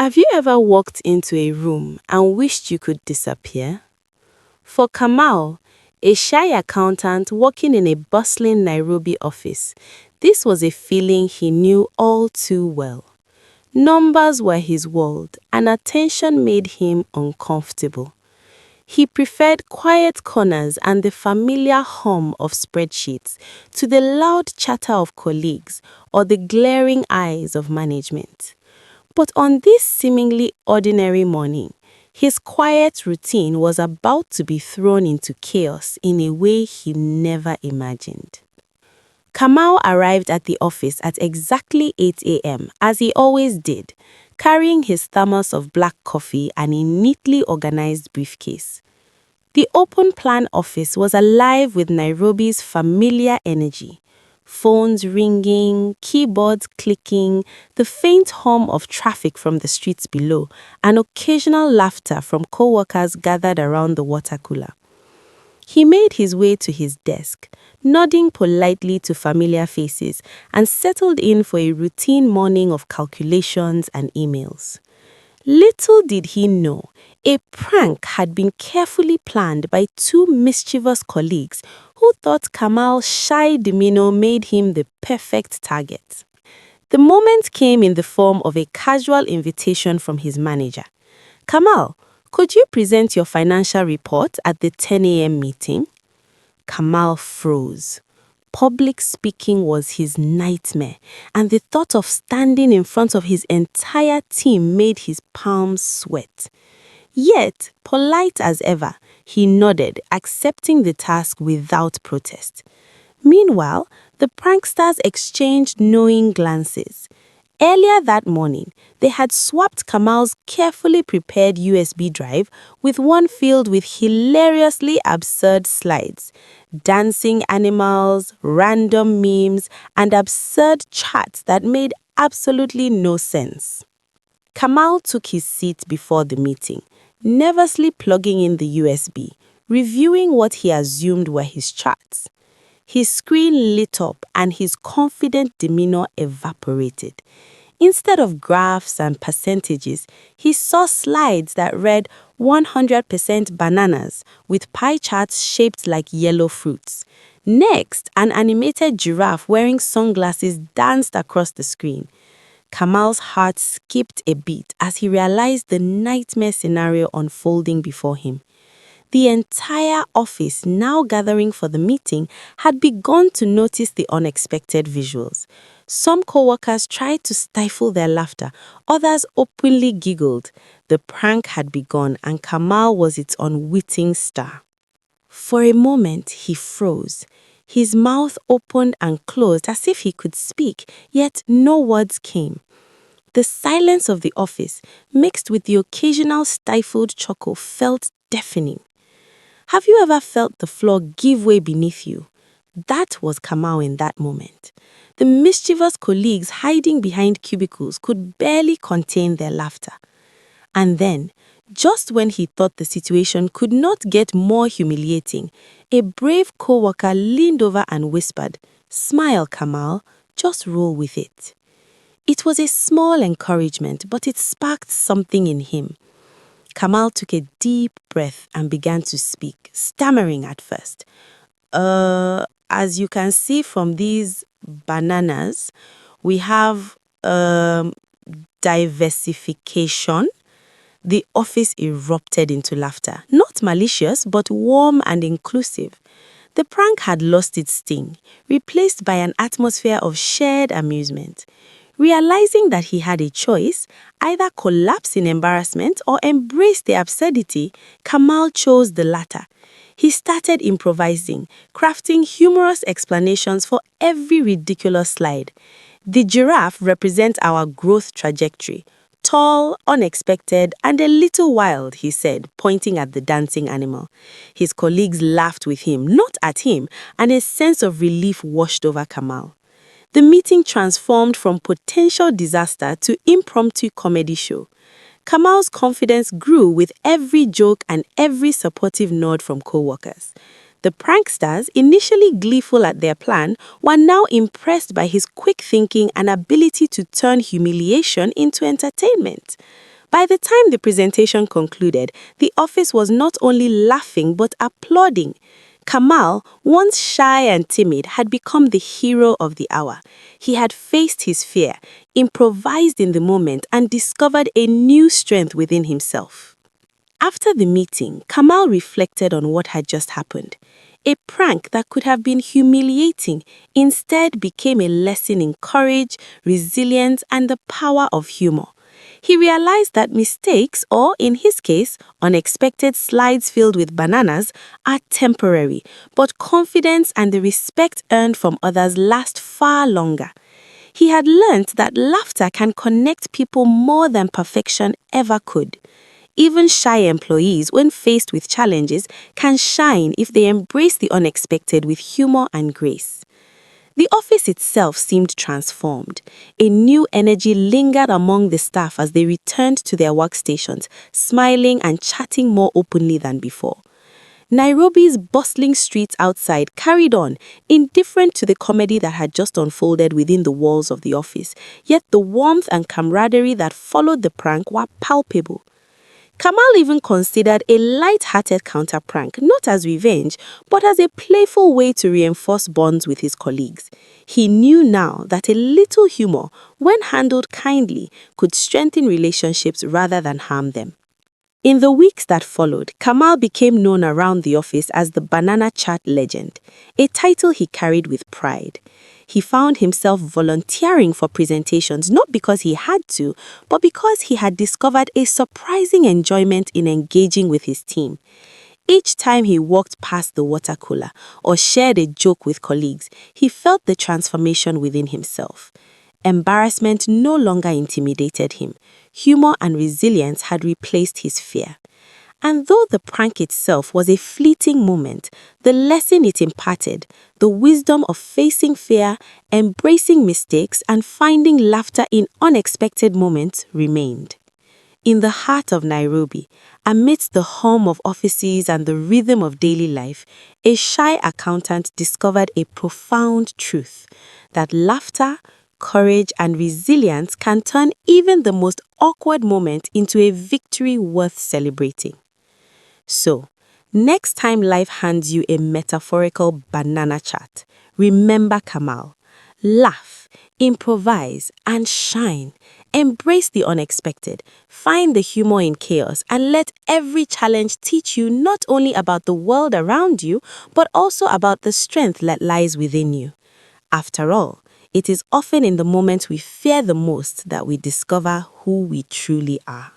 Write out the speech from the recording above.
Have you ever walked into a room and wished you could disappear? For Kamal, a shy accountant working in a bustling Nairobi office, this was a feeling he knew all too well. Numbers were his world, and attention made him uncomfortable. He preferred quiet corners and the familiar hum of spreadsheets to the loud chatter of colleagues or the glaring eyes of management. But on this seemingly ordinary morning, his quiet routine was about to be thrown into chaos in a way he never imagined. Kamal arrived at the office at exactly 8 a.m., as he always did, carrying his thermos of black coffee and a neatly organized briefcase. The open-plan office was alive with Nairobi's familiar energy. Phones ringing, keyboards clicking, the faint hum of traffic from the streets below, and occasional laughter from co-workers gathered around the water cooler. He made his way to his desk, nodding politely to familiar faces, and settled in for a routine morning of calculations and emails. Little did he know, a prank had been carefully planned by two mischievous colleagues who thought Kamal's shy demeanor made him the perfect target. The moment came in the form of a casual invitation from his manager. "Kamal, could you present your financial report at the 10 a.m. meeting?" Kamal froze. Public speaking was his nightmare, and the thought of standing in front of his entire team made his palms sweat. Yet, polite as ever, he nodded, accepting the task without protest. Meanwhile, the pranksters exchanged knowing glances. Earlier that morning, they had swapped Kamal's carefully prepared USB drive with one filled with hilariously absurd slides, dancing animals, random memes, and absurd chats that made absolutely no sense. Kamal took his seat before the meeting, nervously plugging in the USB, reviewing what he assumed were his charts. His screen lit up and his confident demeanor evaporated. Instead of graphs and percentages, he saw slides that read 100% bananas with pie charts shaped like yellow fruits. Next, an animated giraffe wearing sunglasses danced across the screen. Kamal's heart skipped a beat as he realized the nightmare scenario unfolding before him. The entire office, now gathering for the meeting, had begun to notice the unexpected visuals. Some co-workers tried to stifle their laughter, others openly giggled. The prank had begun and Kamal was its unwitting star. For a moment, he froze. His mouth opened and closed as if he could speak, yet no words came. The silence of the office, mixed with the occasional stifled chuckle, felt deafening. Have you ever felt the floor give way beneath you? That was Kamal in that moment. The mischievous colleagues hiding behind cubicles could barely contain their laughter. And then, just when he thought the situation could not get more humiliating, a brave co-worker leaned over and whispered, "Smile, Kamal, just roll with it." It was a small encouragement, but it sparked something in him. Kamal took a deep breath and began to speak, stammering at first. As you can see from these bananas, we have diversification." The office erupted into laughter, not malicious, but warm and inclusive. The prank had lost its sting, replaced by an atmosphere of shared amusement. Realizing that he had a choice, either collapse in embarrassment or embrace the absurdity, Kamal chose the latter. He started improvising, crafting humorous explanations for every ridiculous slide. The giraffe represents our growth trajectory. Tall, unexpected, and a little wild, he said, pointing at the dancing animal. His colleagues laughed with him, not at him, and a sense of relief washed over Kamal. The meeting transformed from potential disaster to impromptu comedy show. Kamal's confidence grew with every joke and every supportive nod from co-workers. The pranksters, initially gleeful at their plan, were now impressed by his quick thinking and ability to turn humiliation into entertainment. By the time the presentation concluded, the office was not only laughing but applauding. Kamal, once shy and timid, had become the hero of the hour. He had faced his fear, improvised in the moment, and discovered a new strength within himself. After the meeting, Kamal reflected on what had just happened. A prank that could have been humiliating instead became a lesson in courage, resilience, and the power of humor. He realized that mistakes, or in his case, unexpected slides filled with bananas, are temporary, but confidence and the respect earned from others last far longer. He had learned that laughter can connect people more than perfection ever could. Even shy employees, when faced with challenges, can shine if they embrace the unexpected with humor and grace. The office itself seemed transformed. A new energy lingered among the staff as they returned to their workstations, smiling and chatting more openly than before. Nairobi's bustling streets outside carried on, indifferent to the comedy that had just unfolded within the walls of the office, yet the warmth and camaraderie that followed the prank were palpable. Kamal even considered a light-hearted counter-prank, not as revenge, but as a playful way to reinforce bonds with his colleagues. He knew now that a little humor, when handled kindly, could strengthen relationships rather than harm them. In the weeks that followed, Kamal became known around the office as the Banana Chat Legend, a title he carried with pride. He found himself volunteering for presentations not because he had to, but because he had discovered a surprising enjoyment in engaging with his team. Each time he walked past the water cooler or shared a joke with colleagues, he felt the transformation within himself. Embarrassment no longer intimidated him. Humor and resilience had replaced his fear. And though the prank itself was a fleeting moment, the lesson it imparted, the wisdom of facing fear, embracing mistakes, and finding laughter in unexpected moments remained. In the heart of Nairobi, amidst the hum of offices and the rhythm of daily life, a shy accountant discovered a profound truth: that laughter, courage, and resilience can turn even the most awkward moment into a victory worth celebrating. So, next time life hands you a metaphorical banana chat, remember Kamal. Laugh, improvise, and shine. Embrace the unexpected. Find the humor in chaos and let every challenge teach you not only about the world around you, but also about the strength that lies within you. After all, it is often in the moments we fear the most that we discover who we truly are.